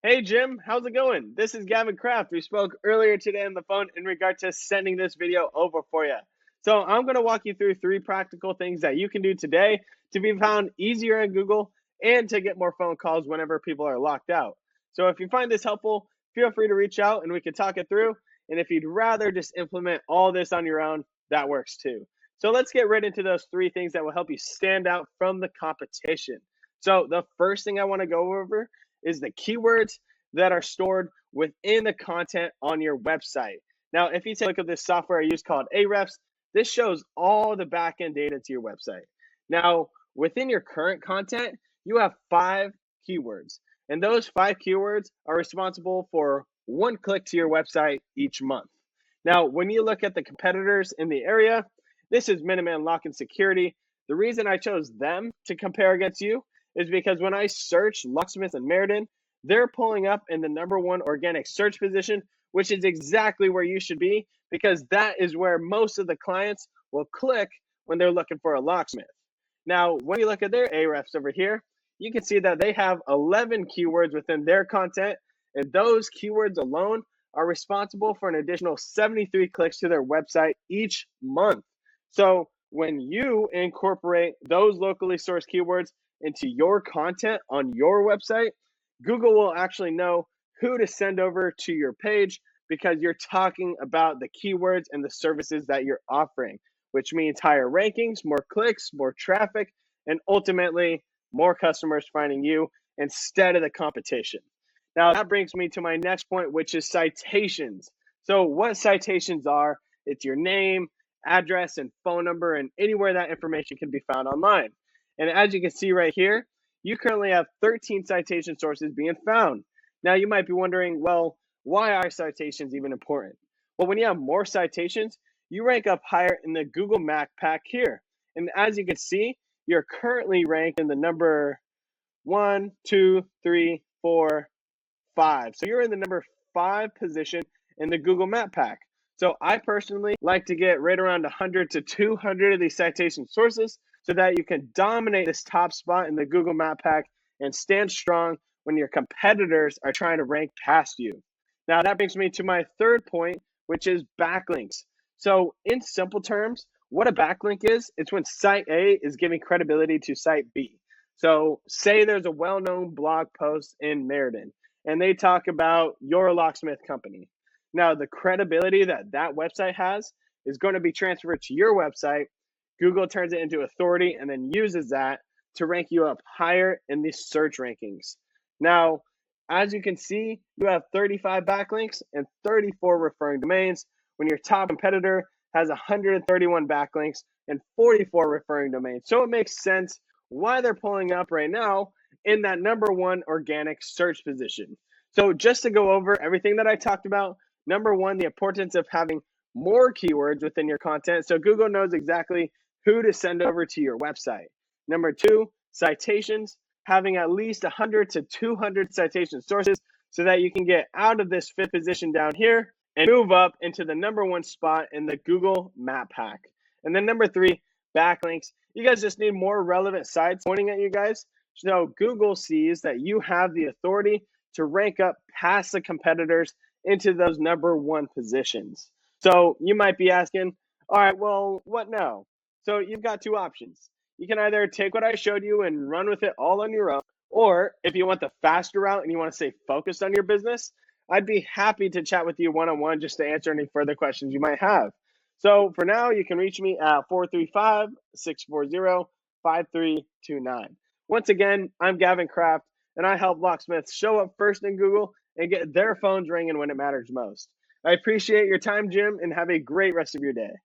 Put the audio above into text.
Hey Jim, how's it going? This is Gavin Kraft. We spoke earlier today on the phone in regard to sending this video over for you. So I'm going to walk you through 3 practical things that you can do today to be found easier in Google and to get more phone calls whenever people are locked out. So if you find this helpful, feel free to reach out and we can talk it through. And if you'd rather just implement all this on your own, that works too. So let's get right into those 3 things that will help you stand out from the competition. So the first thing I want to go over is the keywords that are stored within the content on your website. Now, if you take a look at this software I use called Ahrefs, this shows all the backend data to your website. Now, within your current content, you have 5 keywords, and those 5 keywords are responsible for 1 click to your website each month. Now, when you look at the competitors in the area, this is Minuteman Lock and Security. The reason I chose them to compare against you is because when I search locksmith and Meriden, they're pulling up in the #1 organic search position, which is exactly where you should be because that is where most of the clients will click when they're looking for a locksmith. Now, when you look at their Ahrefs over here, you can see that they have 11 keywords within their content, and those keywords alone are responsible for an additional 73 clicks to their website each month. So when you incorporate those locally sourced keywords into your content on your website, Google will actually know who to send over to your page because you're talking about the keywords and the services that you're offering, which means higher rankings, more clicks, more traffic, and ultimately more customers finding you instead of the competition. Now, that brings me to my next point, which is citations. So, what citations are, it's your name, address, and phone number, and anywhere that information can be found online. And as you can see right here, you currently have 13 citation sources being found. Now, you might be wondering, well, why are citations even important? Well, when you have more citations, you rank up higher in the Google Map pack here. And as you can see, you're currently ranked in the number 1, 2, 3, 4, 5. So you're in the number 5 position in the Google Map pack. So I personally like to get right around 100 to 200 of these citation sources so that you can dominate this top spot in the Google Map pack and stand strong when your competitors are trying to rank past you. Now that brings me to my third point, which is backlinks. So in simple terms, what a backlink is, it's when site A is giving credibility to site B. So say there's a well-known blog post in Meriden and they talk about your locksmith company. Now, the credibility that that website has is going to be transferred to your website. Google turns it into authority and then uses that to rank you up higher in the search rankings. Now, as you can see, you have 35 backlinks and 34 referring domains when your top competitor has 131 backlinks and 44 referring domains. So it makes sense why they're pulling up right now in that #1 organic search position. So just to go over everything that I talked about, #1, the importance of having more keywords within your content so Google knows exactly who to send over to your website. #2, citations, having at least 100 to 200 citation sources so that you can get out of this 5th position down here and move up into the #1 spot in the Google Map pack. And then #3, backlinks. You guys just need more relevant sites pointing at you guys. So Google sees that you have the authority to rank up past the competitors into those #1 positions. So you might be asking, all right, well, what now? So you've got 2 options. You can either take what I showed you and run with it all on your own, or if you want the faster route and you want to stay focused on your business, I'd be happy to chat with you one-on-one just to answer any further questions you might have. So for now, you can reach me at 435-640-5329. Once again, I'm Gavin Kraft, and I help locksmiths show up first in Google and get their phones ringing when it matters most. I appreciate your time, Jim, and have a great rest of your day.